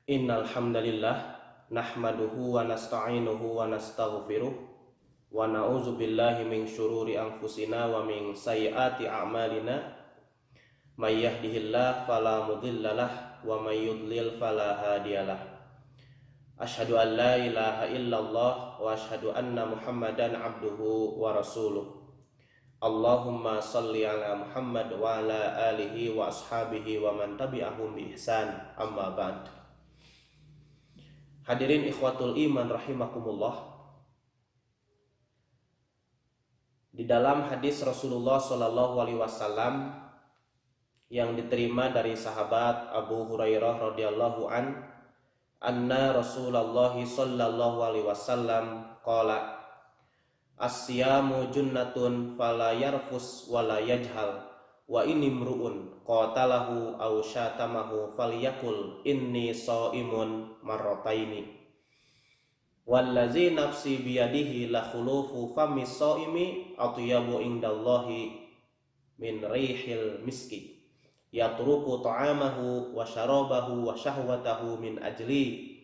Innal hamdalillah nahmaduhu wa nasta'inuhu wa nastaghfiruh wa na'udzu billahi min syururi anfusina wa min sayyiati a'malina may yahdihillahu fala mudhillalah wa may yudlil fala hadiyalah. Asyhadu an la ilaha illallah wa asyhadu anna Muhammadan abduhu wa rasuluh. Allahumma salli ala Muhammad wa ala alihi wa ashabihi wa man tabi'ahum bi ihsan, amma ba'd. Hadirin ikhwatul iman rahimakumullah. Di dalam hadis Rasulullah Shallallahu alaihi wasallam yang diterima dari sahabat Abu Hurairah radhiyallahu anna Rasulullah Shallallahu alaihi wasallam qala as-siyamu junnatun fala yarfus wala yajhal wa inimru'un qatalahu aw syatamahu falyakul inni shaimun marrataini wallazi nafsi biyadihi la khulufu fami shaimi atyabu indallahi min rihil miski yatruku ta'amahu wa syarabahu wa syahwatahu min ajli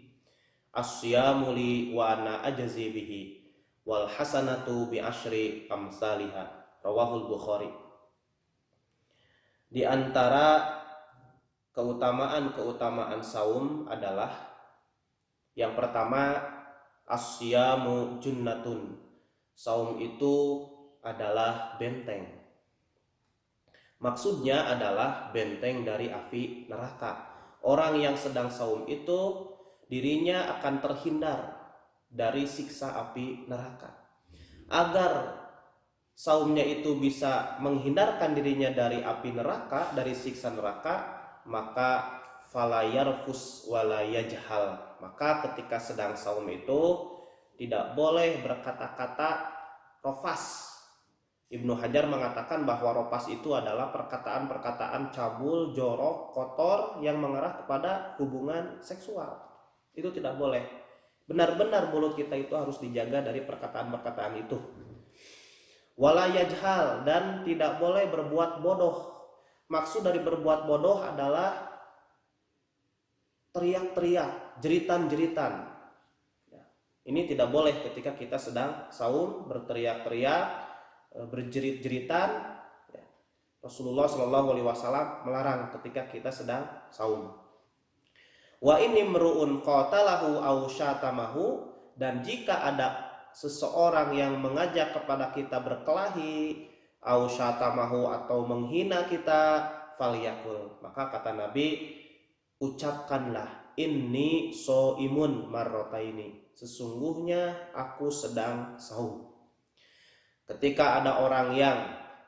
as-siyamu li wa ana ajzi bihi wal hasanatu bi asyri amsalihha. Rawahul Bukhari. Di antara keutamaan saum adalah yang pertama, as-siyamu junnatun. Saum itu adalah benteng. Maksudnya adalah benteng dari api neraka. Orang yang sedang saum itu dirinya akan terhindar dari siksa api neraka. Agar saumnya itu bisa menghindarkan dirinya dari api neraka, dari siksa neraka, maka fala yarfus wala yajhal. Maka ketika sedang saum itu tidak boleh berkata-kata rofas. Ibnu Hajar mengatakan bahwa rofas itu adalah perkataan-perkataan cabul, jorok, kotor yang mengarah kepada hubungan seksual. Itu tidak boleh. Benar-benar mulut kita itu harus dijaga dari perkataan-perkataan itu. Wala yajhal, dan tidak boleh berbuat bodoh. Maksud dari berbuat bodoh adalah teriak-teriak, jeritan-jeritan. Ini tidak boleh ketika kita sedang saum, berteriak-teriak, berjerit-jeritan. Rasulullah Shallallahu alaihi wasallam melarang ketika kita sedang saum. Wa inimru'un qatalahu aw syatamahu, dan jika ada seseorang yang mengajak kepada kita berkelahi, au syatamahu, atau menghina kita, falyakul, maka kata Nabi, ucapkanlah, inni shaimun marrataini, sesungguhnya aku sedang saum. Ketika ada orang yang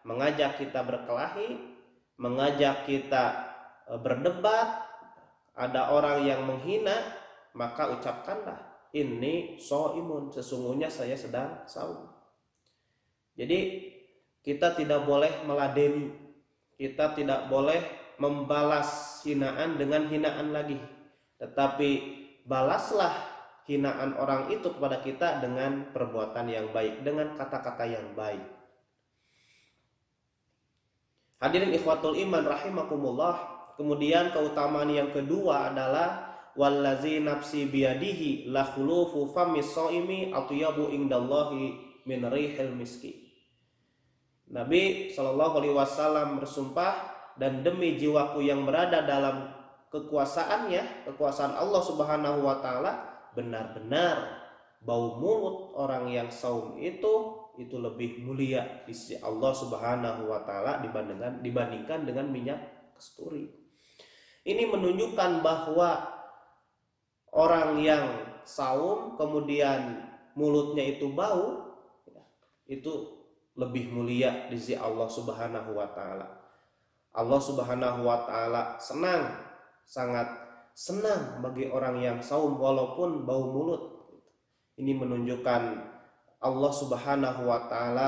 mengajak kita berkelahi, mengajak kita berdebat, ada orang yang menghina, maka ucapkanlah, ini shaimun, sesungguhnya saya sedang saum. Jadi kita tidak boleh meladeni, kita tidak boleh membalas hinaan dengan hinaan lagi, tetapi balaslah hinaan orang itu kepada kita dengan perbuatan yang baik, dengan kata-kata yang baik. Hadirin ikhwatul iman rahimakumullah. Kemudian keutamaan yang kedua adalah wallazi nafsi biyadihi la khulufu famis shaimi atyabu indallahi min rihil miski. Nabi Shallallahu alaihi wasallam bersumpah, dan demi jiwaku yang berada dalam kekuasaan Allah Subhanahu wa taala, benar-benar bau mulut orang yang saum itu lebih mulia di sisi Allah Subhanahu wa taala dibandingkan dengan minyak kasturi. Ini menunjukkan bahwa orang yang saum kemudian mulutnya itu bau, itu lebih mulia di sisi Allah Subhanahu wa taala. Allah Subhanahu wa taala sangat senang bagi orang yang saum walaupun bau mulut. Ini menunjukkan Allah Subhanahu wa taala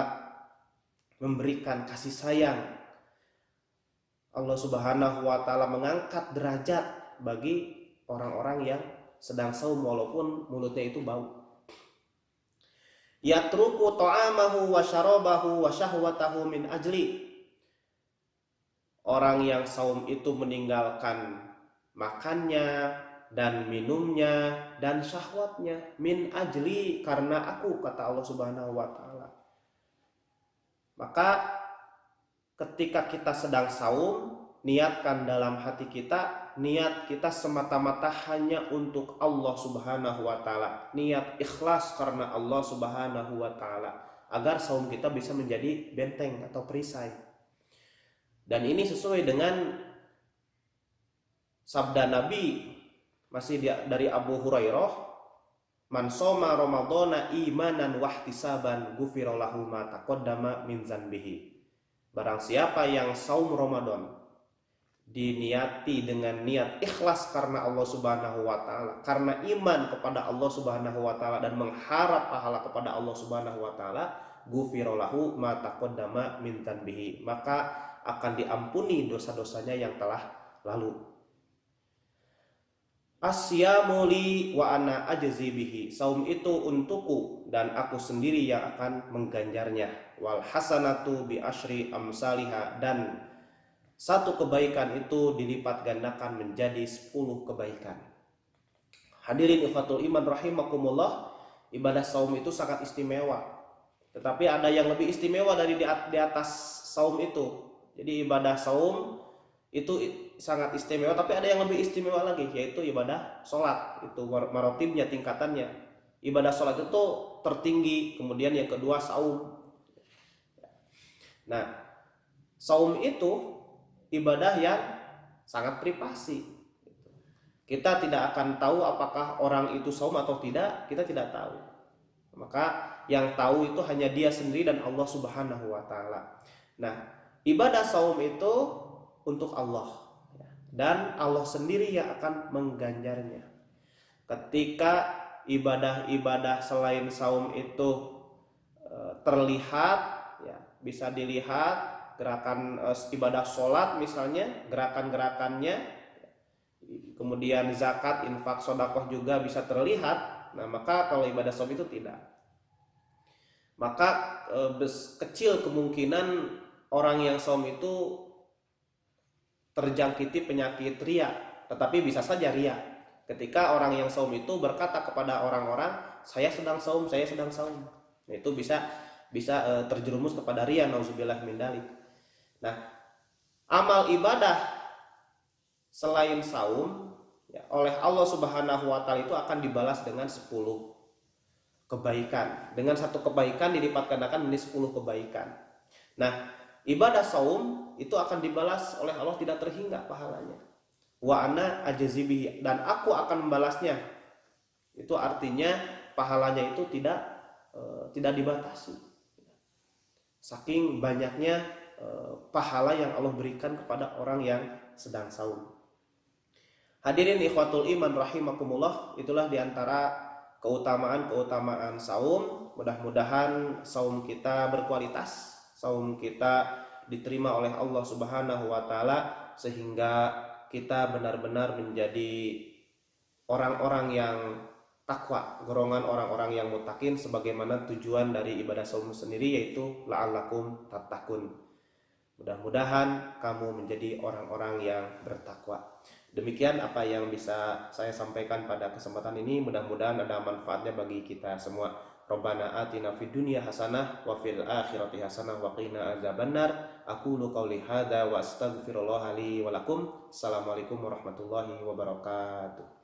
memberikan kasih sayang. Allah Subhanahu wa taala mengangkat derajat bagi orang-orang yang sedang saum walaupun mulutnya itu bau. Yatruku ta'amahu wa syarabahu wa syahwatahu min ajli. Orang yang saum itu meninggalkan makannya, dan minumnya dan syahwatnya, min ajli, karena aku, kata Allah Subhanahu wa taala. Maka ketika kita sedang saum, niatkan dalam hati kita, niat kita semata-mata hanya untuk Allah Subhanahu wa taala. Niat ikhlas karena Allah Subhanahu wa taala, agar saum kita bisa menjadi benteng atau perisai. Dan ini sesuai dengan sabda Nabi masih dari Abu Hurairah, man shoma ramadhana imanan wahtisaban ghufira lahu ma taqaddama min dzanbihi. Barang siapa yang saum Ramadan diniati dengan niat ikhlas karena Allah Subhanahu wa taala, karena iman kepada Allah Subhanahu wa taala dan mengharap pahala kepada Allah Subhanahu wa taala, ghufira lahu ma taqaddama min dzanbihi, maka akan diampuni dosa-dosanya yang telah lalu. Asyamu li wa ana ajzi bihi, saum itu untukku dan aku sendiri yang akan mengganjarnya. Wal hasanatu bi asyri amsalihha, dan satu kebaikan itu dilipat gandakan menjadi 10 kebaikan. Hadirin ikhwatul iman rahimakumullah, ibadah saum itu sangat istimewa. Tetapi ada yang lebih istimewa dari di atas saum itu. Jadi ibadah saum itu sangat istimewa, tapi ada yang lebih istimewa lagi, yaitu ibadah sholat. Itu marotibnya, tingkatannya. Ibadah sholat itu tertinggi, kemudian yang kedua saum. Nah, saum itu ibadah yang sangat privasi. Kita tidak akan tahu apakah orang itu saum atau tidak, kita tidak tahu. Maka yang tahu itu hanya dia sendiri dan Allah Subhanahu wa taala. Nah, ibadah saum itu untuk Allah, dan Allah sendiri yang akan mengganjarnya. Ketika ibadah-ibadah selain saum itu terlihat, ya, bisa dilihat gerakan ibadah sholat misalnya, gerakan-gerakannya, kemudian zakat, infak, sedekah juga bisa terlihat. Nah, maka kalau ibadah saum itu tidak, maka kecil kemungkinan orang yang saum itu terjangkiti penyakit ria. Tetapi bisa saja ria ketika orang yang saum itu berkata kepada orang-orang, saya sedang saum, saya sedang saum. Nah, itu bisa terjerumus kepada ria, nauzubillah min dzalik. Nah, amal ibadah selain saum, ya, oleh Allah Subhanahu wa taala itu akan dibalas dengan 10 kebaikan. Dengan satu kebaikan dilipat gandakan menjadi 10 kebaikan. Nah, ibadah saum itu akan dibalas oleh Allah tidak terhingga pahalanya. Wa ana ajzi bihi, dan aku akan membalasnya. Itu artinya pahalanya itu tidak dibatasi. Saking banyaknya pahala yang Allah berikan kepada orang yang sedang saum. Hadirin ikhwatul iman rahimakumullah, itulah diantara keutamaan saum. Mudah-mudahan saum kita berkualitas, saum kita diterima oleh Allah Subhanahu wa taala, sehingga kita benar-benar menjadi orang-orang yang takwa, golongan orang-orang yang muttaqin, sebagaimana tujuan dari ibadah saum sendiri, yaitu la'allakum tattaqun. Mudah-mudahan kamu menjadi orang-orang yang bertakwa. Demikian apa yang bisa saya sampaikan pada kesempatan ini. Mudah-mudahan ada manfaatnya bagi kita semua. Rabbana atina fid dunya hasanah wa fil akhirati hasanah wa qina adzabannar. Aqulu qouli hadza wa astaghfirullaha li wa lakum. Assalamualaikum warahmatullahi wabarakatuh.